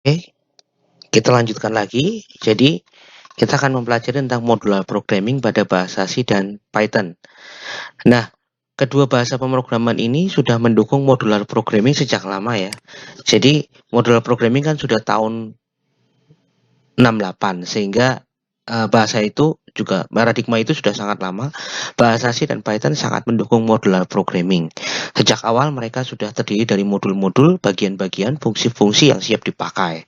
Oke, kita lanjutkan lagi. Jadi, kita akan mempelajari tentang modular programming pada bahasa C dan Python. Nah, kedua bahasa pemrograman ini sudah mendukung modular programming sejak lama ya. Jadi, modular programming kan sudah tahun 68, sehingga bahasa itu juga, paradigma itu sudah sangat lama. Bahasa C dan Python sangat mendukung modular programming. Sejak awal mereka sudah terdiri dari modul-modul, bagian-bagian, fungsi-fungsi yang siap dipakai.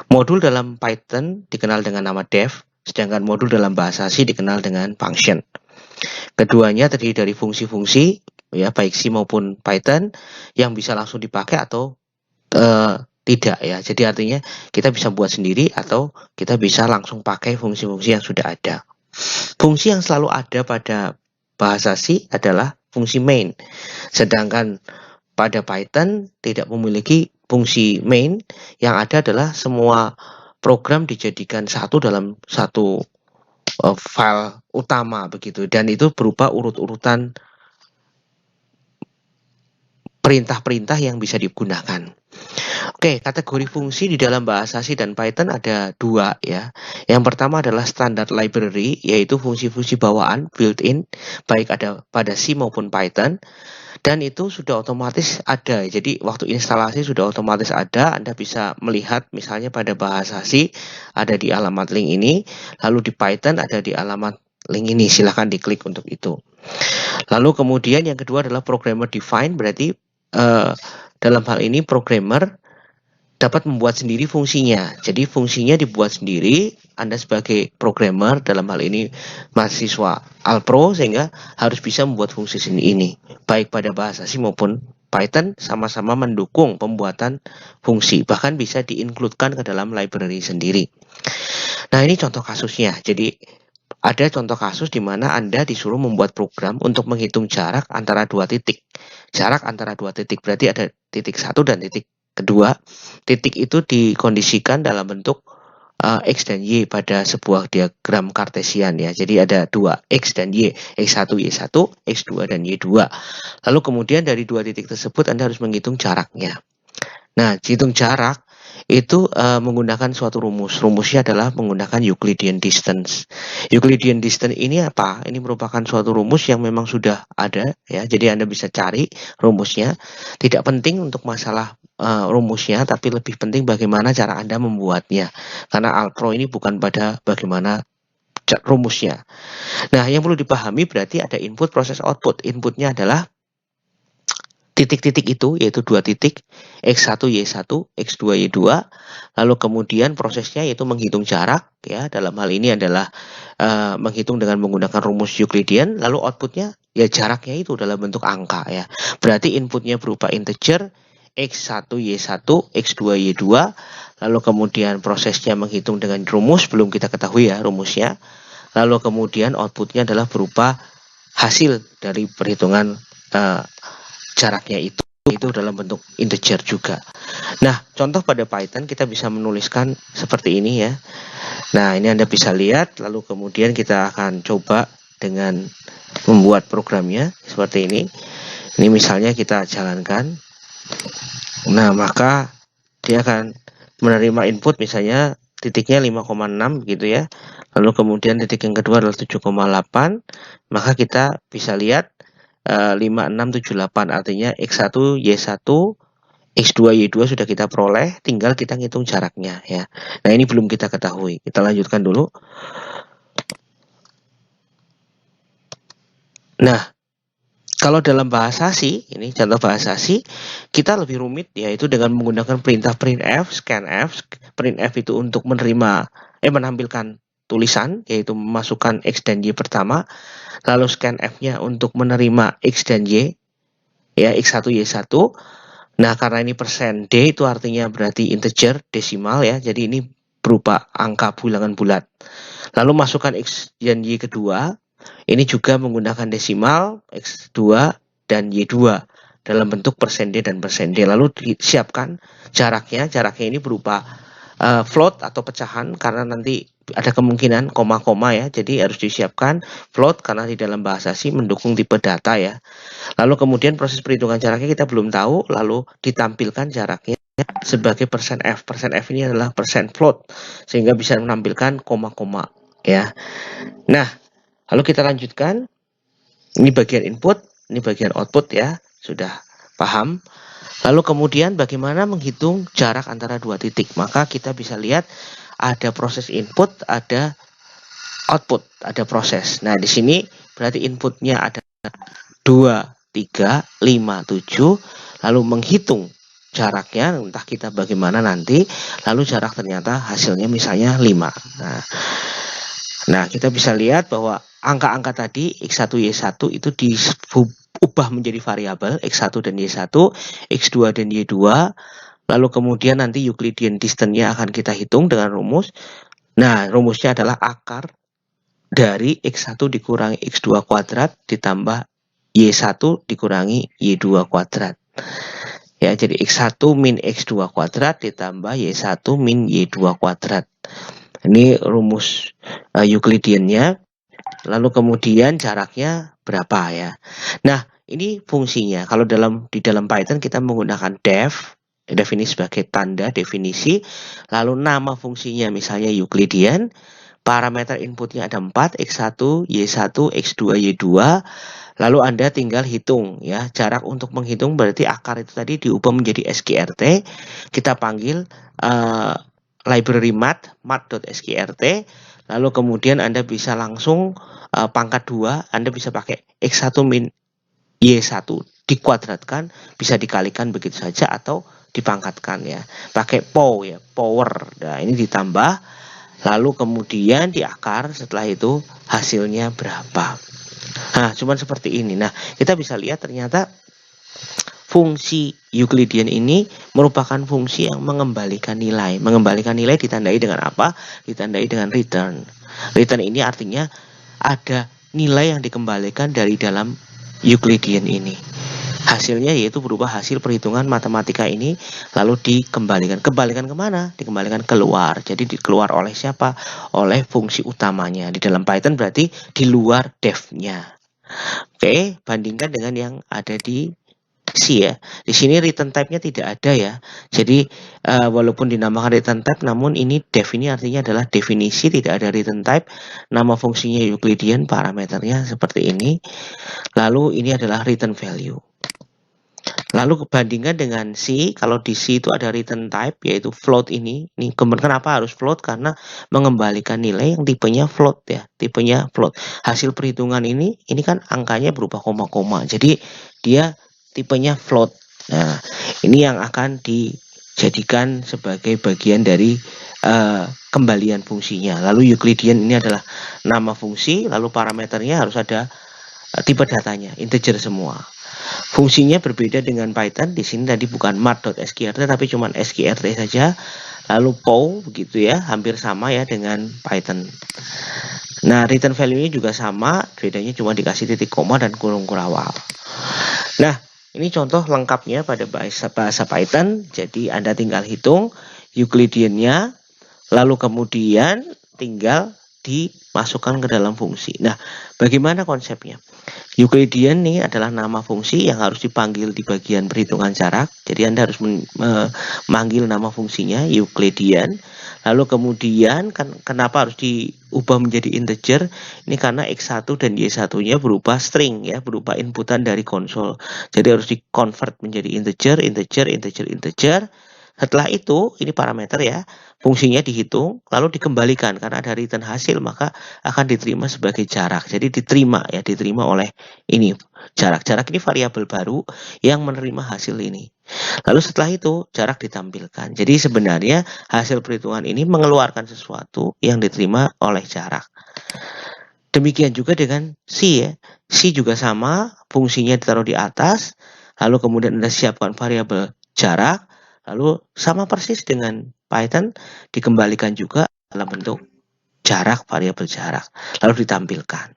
Modul dalam Python dikenal dengan nama def, sedangkan modul dalam bahasa C dikenal dengan function. Keduanya terdiri dari fungsi-fungsi, ya baik C maupun Python, yang bisa langsung dipakai atau tidak ya. Jadi artinya kita bisa buat sendiri atau kita bisa langsung pakai fungsi-fungsi yang sudah ada. Fungsi yang selalu ada pada bahasa C adalah fungsi main. Sedangkan pada Python tidak memiliki fungsi main, yang ada adalah semua program dijadikan satu dalam satu file utama begitu, dan itu berupa urut-urutan perintah-perintah yang bisa digunakan. Oke, kategori fungsi di dalam bahasa C dan Python ada dua ya. Yang pertama adalah standard library, yaitu fungsi-fungsi bawaan built-in, baik ada pada C maupun Python. Dan itu sudah otomatis ada. Jadi waktu instalasi sudah otomatis ada. Anda bisa melihat misalnya pada bahasa C ada di alamat link ini, lalu di Python ada di alamat link ini. Silahkan diklik untuk itu. Lalu kemudian yang kedua adalah programmer define, berarti dalam hal ini programmer dapat membuat sendiri fungsinya. Jadi fungsinya dibuat sendiri. Anda sebagai programmer, dalam hal ini mahasiswa Alpro, sehingga harus bisa membuat fungsi ini. Baik pada bahasa C maupun Python sama-sama mendukung pembuatan fungsi. Bahkan bisa di-include-kan ke dalam library sendiri. Nah, ini contoh kasusnya. Jadi ada contoh kasus di mana Anda disuruh membuat program untuk menghitung jarak antara dua titik. Jarak antara dua titik berarti ada titik satu dan titik kedua. Titik itu dikondisikan dalam bentuk X dan Y pada sebuah diagram kartesian ya. Jadi ada dua X dan Y, X1, Y1, X2 dan Y2. Lalu kemudian dari dua titik tersebut Anda harus menghitung jaraknya. Nah, hitung jarak itu menggunakan suatu rumus. Rumusnya adalah menggunakan Euclidean distance. Euclidean distance ini apa? Ini merupakan suatu rumus yang memang sudah ada ya. Jadi Anda bisa cari rumusnya. Tidak penting untuk masalah rumusnya, tapi lebih penting bagaimana cara Anda membuatnya. Karena Alpro ini bukan pada bagaimana rumusnya. Nah, yang perlu dipahami berarti ada input, proses, output. Inputnya adalah titik-titik itu, yaitu dua titik, X1, Y1, X2, Y2. Lalu kemudian prosesnya yaitu menghitung jarak, ya. Dalam hal ini adalah menghitung dengan menggunakan rumus Euclidean. Lalu outputnya, ya jaraknya itu dalam bentuk angka, ya. Berarti inputnya berupa integer, X1, Y1, X2, Y2. Lalu kemudian prosesnya menghitung dengan rumus, belum kita ketahui ya rumusnya. Lalu kemudian outputnya adalah berupa hasil dari perhitungan jaraknya itu dalam bentuk integer juga. Nah, contoh pada Python kita bisa menuliskan seperti ini ya. Nah, ini Anda bisa lihat, lalu kemudian kita akan coba dengan membuat programnya seperti ini. Ini misalnya kita jalankan. Nah, maka dia akan menerima input misalnya titiknya 5,6 gitu ya. Lalu kemudian titik yang kedua adalah 7,8. Maka kita bisa lihat 5678, artinya X1, Y1, X2, Y2 sudah kita peroleh, tinggal kita ngitung jaraknya ya. Nah, ini belum kita ketahui. Kita lanjutkan dulu. Nah, kalau dalam bahasa C, ini contoh bahasa C, kita lebih rumit yaitu dengan menggunakan perintah printf, scanf. Printf itu untuk menampilkan tulisan, yaitu memasukkan X dan Y pertama. Lalu scanf-nya untuk menerima X dan Y, ya X1, Y1. Nah, karena ini persen D itu artinya berarti integer, desimal ya. Jadi ini berupa angka bilangan bulat. Lalu masukkan X dan Y kedua. Ini juga menggunakan desimal, X2 dan Y2 dalam bentuk persen D dan persen D. Lalu disiapkan jaraknya. Jaraknya ini berupa float atau pecahan, karena nanti ada kemungkinan koma-koma ya. Jadi harus disiapkan float karena di dalam bahasa C mendukung tipe data ya. Lalu kemudian proses perhitungan jaraknya kita belum tahu, lalu ditampilkan jaraknya sebagai persen %F. Persen %F ini adalah persen float, sehingga bisa menampilkan koma-koma ya. Nah, lalu kita lanjutkan. Ini bagian input, ini bagian output ya. Sudah paham? Lalu kemudian bagaimana menghitung jarak antara dua titik? Maka kita bisa lihat ada proses input, ada output, ada proses. Nah, di sini berarti inputnya ada 2, 3, 5, 7, lalu menghitung jaraknya, entah kita bagaimana nanti, lalu jarak ternyata hasilnya misalnya 5. Nah, kita bisa lihat bahwa angka-angka tadi X1, Y1 itu diubah menjadi variabel X1 dan Y1, X2 dan Y2, lalu kemudian nanti Euclidean distance-nya akan kita hitung dengan rumus. Nah, rumusnya adalah akar dari X1 dikurangi X2 kuadrat ditambah Y1 dikurangi Y2 kuadrat. Ya, jadi X1 min X2 kuadrat ditambah Y1 min Y2 kuadrat. Ini rumus Euclidean-nya. Lalu kemudian jaraknya berapa ya. Nah, ini fungsinya. Kalau di dalam Python kita menggunakan def ini sebagai tanda definisi. Lalu nama fungsinya misalnya Euclidean. Parameter inputnya ada 4, X1, Y1, X2, Y2. Lalu Anda tinggal hitung ya. Jarak untuk menghitung berarti akar itu tadi diubah menjadi SQRT. Kita panggil library math.sqrt. Lalu kemudian Anda bisa langsung pangkat 2, Anda bisa pakai X1 min Y1 dikuadratkan, bisa dikalikan begitu saja atau dipangkatkan ya. Pakai pow ya, power. Nah, ini ditambah, lalu kemudian di akar setelah itu hasilnya berapa. Nah, cuman seperti ini. Nah, kita bisa lihat ternyata fungsi Euclidean ini merupakan fungsi yang mengembalikan nilai. Mengembalikan nilai ditandai dengan apa? Ditandai dengan return. Return ini artinya ada nilai yang dikembalikan dari dalam Euclidean ini. Hasilnya yaitu berupa hasil perhitungan matematika ini lalu dikembalikan. Kembalikan kemana? Dikembalikan keluar. Jadi dikeluar oleh siapa? Oleh fungsi utamanya. Di dalam Python berarti di luar def-nya. Oke, bandingkan dengan yang ada di C ya. Di sini return type-nya tidak ada ya. Jadi walaupun dinamakan return type, namun ini def ini artinya adalah definisi, tidak ada return type. Nama fungsinya Euclidean, parameternya seperti ini. Lalu ini adalah return value. Lalu bandingkan dengan C, kalau di C itu ada return type yaitu float ini. Ini kenapa harus float? Karena mengembalikan nilai yang tipenya float ya, tipenya float. Hasil perhitungan ini kan angkanya berupa koma-koma. Jadi dia tipenya float. Nah, ini yang akan dijadikan sebagai bagian dari kembalian fungsinya. Lalu Euclidean ini adalah nama fungsi, lalu parameternya harus ada tipe datanya, integer semua. Fungsinya berbeda dengan Python. Di sini tadi bukan math.sqrt tapi cuma sqrt saja. Lalu pow begitu ya, hampir sama ya dengan Python. Nah, return value-nya juga sama, bedanya cuma dikasih titik koma dan kurung kurawal. Nah, ini contoh lengkapnya pada bahasa Python. Jadi Anda tinggal hitung Euclidean-nya, lalu kemudian tinggal dimasukkan ke dalam fungsi. Nah, bagaimana konsepnya? Euclidean ini adalah nama fungsi yang harus dipanggil di bagian perhitungan jarak. Jadi Anda harus memanggil nama fungsinya Euclidean. Lalu kemudian kenapa harus diubah menjadi integer? Ini karena X1 dan Y1-nya berupa string ya, berupa inputan dari konsol. Jadi harus di-convert menjadi integer. Setelah itu, ini parameter ya, fungsinya dihitung, lalu dikembalikan. Karena ada return hasil, maka akan diterima sebagai jarak. Jadi diterima oleh ini jarak. Jarak ini variabel baru yang menerima hasil ini. Lalu setelah itu, jarak ditampilkan. Jadi sebenarnya hasil perhitungan ini mengeluarkan sesuatu yang diterima oleh jarak. Demikian juga dengan C ya. C juga sama, fungsinya ditaruh di atas, lalu kemudian Anda siapkan variabel jarak, lalu sama persis dengan Python, dikembalikan juga dalam bentuk jarak, variabel jarak, lalu ditampilkan.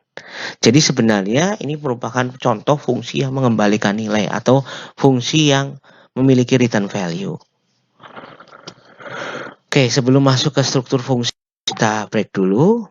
Jadi sebenarnya ini merupakan contoh fungsi yang mengembalikan nilai atau fungsi yang memiliki return value. Oke, sebelum masuk ke struktur fungsi, kita break dulu.